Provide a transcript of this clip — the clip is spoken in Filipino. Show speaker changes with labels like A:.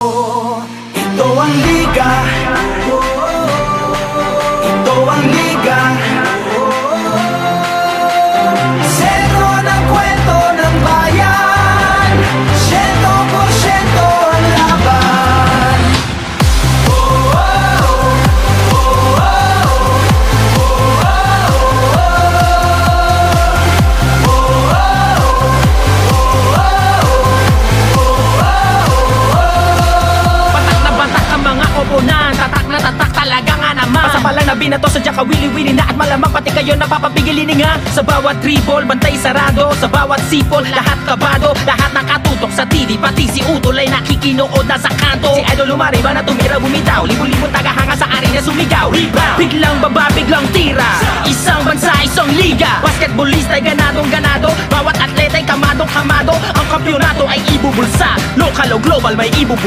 A: Ito ang liga. Ito ang liga. Sentro ng kwento ng bayan. 100% ang laban.
B: Tatak na tatak talaga nga naman. Pasa pa lang na binato, sadya ka wili-wili na. At malamang pati kayo napapapigilin nga. Sa bawat dribble, bantay sarado. Sa bawat sipol, lahat kabado. Lahat nakatutok sa TV, pati si Utol ay nakikinood na sa kanto. Si Idol lumariba na tumira bumitaw. Libo-libo tagahanga sa arena sumigaw. Rebound, biglang baba, biglang tira. Isang bansa, isang liga. Basketballista ay ganadong ganado. Bawat atleta ay kamadong kamado. Ang kampyonato ay ibubulsa. Local o global may ibubulsa.